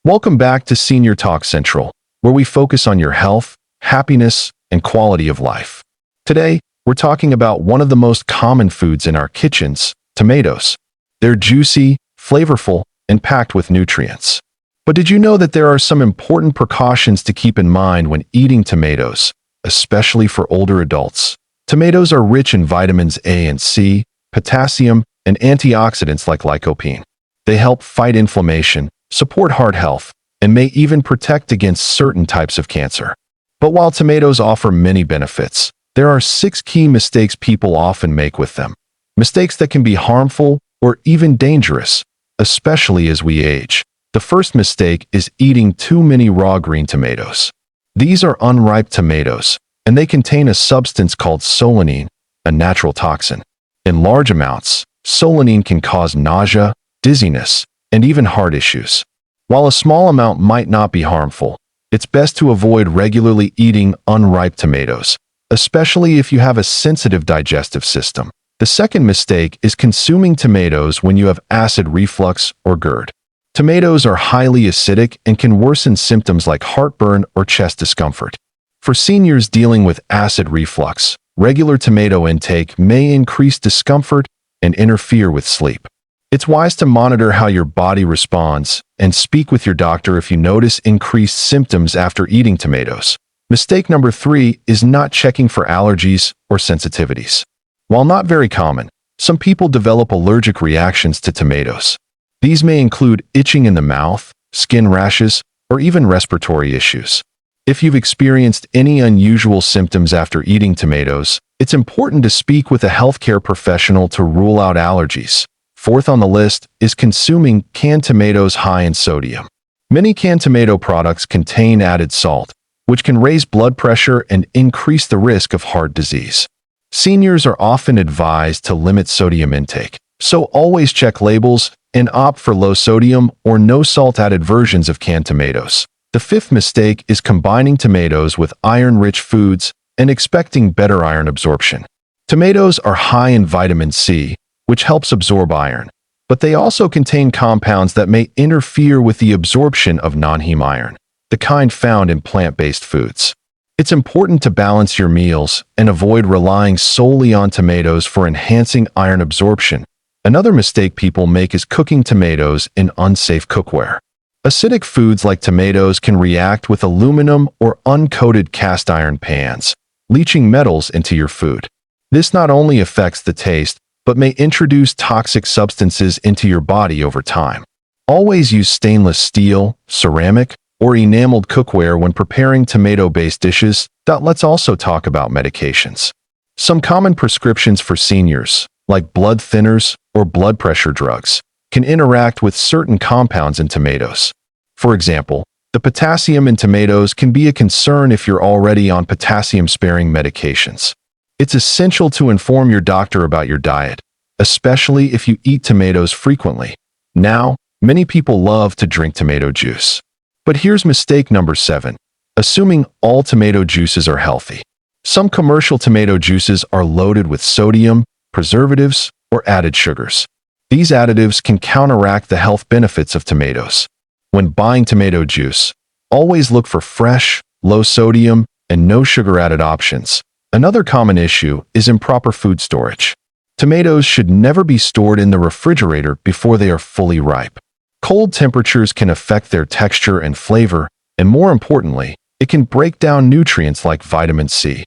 Welcome back to Senior Talk Central, where we focus on your health, happiness, and quality of life. Today, we're talking about one of the most common foods in our kitchens, tomatoes. They're juicy, flavorful, and packed with nutrients. But did you know that there are some important precautions to keep in mind when eating tomatoes, especially for older adults? Tomatoes are rich in vitamins A and C, potassium, and antioxidants like lycopene. They help fight inflammation, support heart health, and may even protect against certain types of cancer. But while tomatoes offer many benefits, there are 6 key mistakes people often make with them. Mistakes that can be harmful or even dangerous, especially as we age. The first mistake is eating too many raw green tomatoes. These are unripe tomatoes, and they contain a substance called solanine, a natural toxin. In large amounts, solanine can cause nausea, dizziness, and even heart issues. While a small amount might not be harmful, it's best to avoid regularly eating unripe tomatoes, especially if you have a sensitive digestive system. The second mistake is consuming tomatoes when you have acid reflux or GERD. Tomatoes are highly acidic and can worsen symptoms like heartburn or chest discomfort. For seniors dealing with acid reflux, regular tomato intake may increase discomfort and interfere with sleep. It's wise to monitor how your body responds and speak with your doctor if you notice increased symptoms after eating tomatoes. Mistake number 3 is not checking for allergies or sensitivities. While not very common, some people develop allergic reactions to tomatoes. These may include itching in the mouth, skin rashes, or even respiratory issues. If you've experienced any unusual symptoms after eating tomatoes, it's important to speak with a healthcare professional to rule out allergies. Fourth on the list is consuming canned tomatoes high in sodium. Many canned tomato products contain added salt, which can raise blood pressure and increase the risk of heart disease. Seniors are often advised to limit sodium intake, so always check labels and opt for low sodium or no salt added versions of canned tomatoes. The fifth mistake is combining tomatoes with iron-rich foods and expecting better iron absorption. Tomatoes are high in vitamin C, which helps absorb iron, but they also contain compounds that may interfere with the absorption of non-heme iron, the kind found in plant-based foods. It's important to balance your meals and avoid relying solely on tomatoes for enhancing iron absorption. Another mistake people make is cooking tomatoes in unsafe cookware. Acidic foods like tomatoes can react with aluminum or uncoated cast iron pans, leaching metals into your food. This not only affects the taste, but may introduce toxic substances into your body over time. Always use stainless steel, ceramic, or enameled cookware when preparing tomato-based dishes. Let's also talk about medications. Some common prescriptions for seniors, like blood thinners or blood pressure drugs, can interact with certain compounds in tomatoes. For example, the potassium in tomatoes can be a concern if you're already on potassium-sparing medications. It's essential to inform your doctor about your diet, especially if you eat tomatoes frequently. Now, many people love to drink tomato juice. But here's mistake number 7, assuming all tomato juices are healthy. Some commercial tomato juices are loaded with sodium, preservatives, or added sugars. These additives can counteract the health benefits of tomatoes. When buying tomato juice, always look for fresh, low sodium, and no sugar-added options. Another common issue is improper food storage. Tomatoes should never be stored in the refrigerator before they are fully ripe. Cold temperatures can affect their texture and flavor, and more importantly, it can break down nutrients like vitamin C.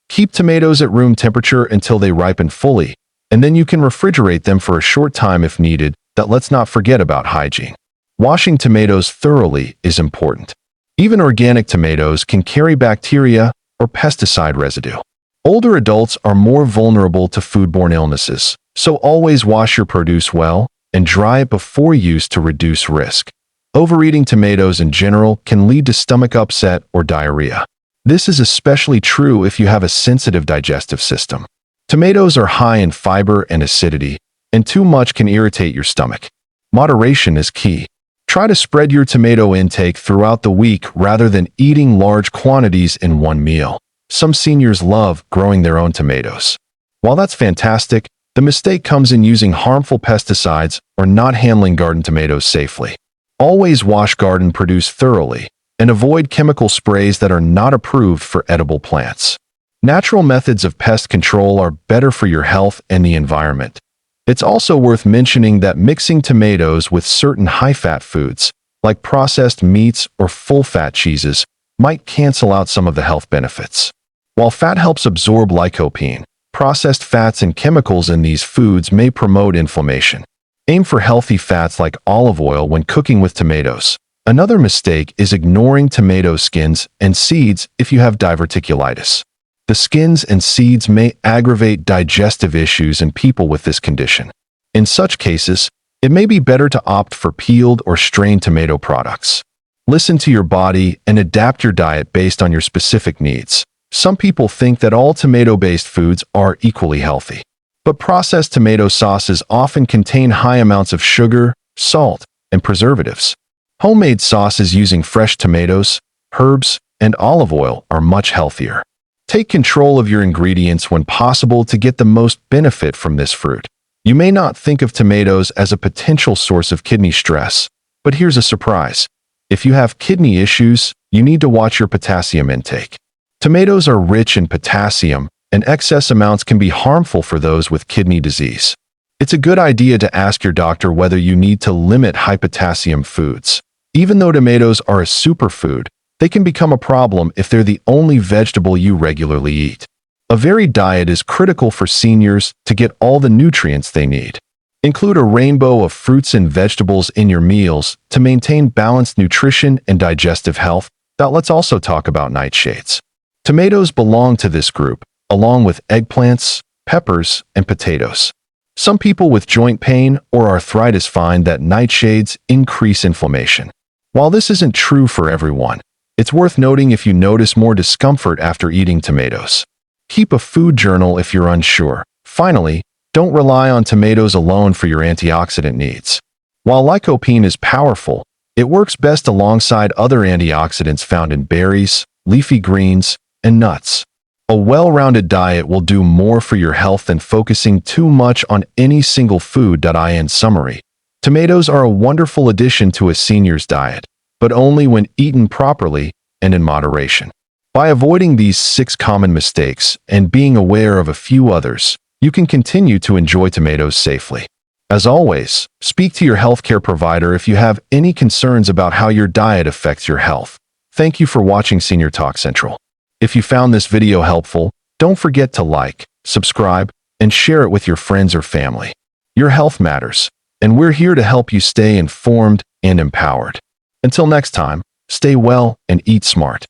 Keep tomatoes at room temperature until they ripen fully, and then you can refrigerate them for a short time if needed. Let's not forget about hygiene. Washing tomatoes thoroughly is important. Even organic tomatoes can carry bacteria or pesticide residue. Older adults are more vulnerable to foodborne illnesses, so always wash your produce well and dry it before use to reduce risk. Overeating tomatoes in general can lead to stomach upset or diarrhea. This is especially true if you have a sensitive digestive system. Tomatoes are high in fiber and acidity, and too much can irritate your stomach. Moderation is key. Try to spread your tomato intake throughout the week rather than eating large quantities in one meal. Some seniors love growing their own tomatoes. While that's fantastic, the mistake comes in using harmful pesticides or not handling garden tomatoes safely. Always wash garden produce thoroughly and avoid chemical sprays that are not approved for edible plants. Natural methods of pest control are better for your health and the environment. It's also worth mentioning that mixing tomatoes with certain high-fat foods, like processed meats or full-fat cheeses, might cancel out some of the health benefits. While fat helps absorb lycopene, processed fats and chemicals in these foods may promote inflammation. Aim for healthy fats like olive oil when cooking with tomatoes. Another mistake is ignoring tomato skins and seeds if you have diverticulitis. The skins and seeds may aggravate digestive issues in people with this condition. In such cases, it may be better to opt for peeled or strained tomato products. Listen to your body and adapt your diet based on your specific needs. Some people think that all tomato-based foods are equally healthy. But processed tomato sauces often contain high amounts of sugar, salt, and preservatives. Homemade sauces using fresh tomatoes, herbs, and olive oil are much healthier. Take control of your ingredients when possible to get the most benefit from this fruit. You may not think of tomatoes as a potential source of kidney stress, but here's a surprise. If you have kidney issues, you need to watch your potassium intake. Tomatoes are rich in potassium, and excess amounts can be harmful for those with kidney disease. It's a good idea to ask your doctor whether you need to limit high potassium foods. Even though tomatoes are a superfood, they can become a problem if they're the only vegetable you regularly eat. A varied diet is critical for seniors to get all the nutrients they need. Include a rainbow of fruits and vegetables in your meals to maintain balanced nutrition and digestive health. Now let's also talk about nightshades. Tomatoes belong to this group, along with eggplants, peppers, and potatoes. Some people with joint pain or arthritis find that nightshades increase inflammation. While this isn't true for everyone, it's worth noting if you notice more discomfort after eating tomatoes. Keep a food journal if you're unsure. Finally, don't rely on tomatoes alone for your antioxidant needs. While lycopene is powerful, it works best alongside other antioxidants found in berries, leafy greens, and nuts. A well-rounded diet will do more for your health than focusing too much on any single food. In summary, tomatoes are a wonderful addition to a senior's diet, but only when eaten properly and in moderation. By avoiding these 6 common mistakes and being aware of a few others, you can continue to enjoy tomatoes safely. As always, speak to your healthcare provider if you have any concerns about how your diet affects your health. Thank you for watching Senior Talk Central. If you found this video helpful, don't forget to like, subscribe, and share it with your friends or family. Your health matters, and we're here to help you stay informed and empowered. Until next time, stay well and eat smart.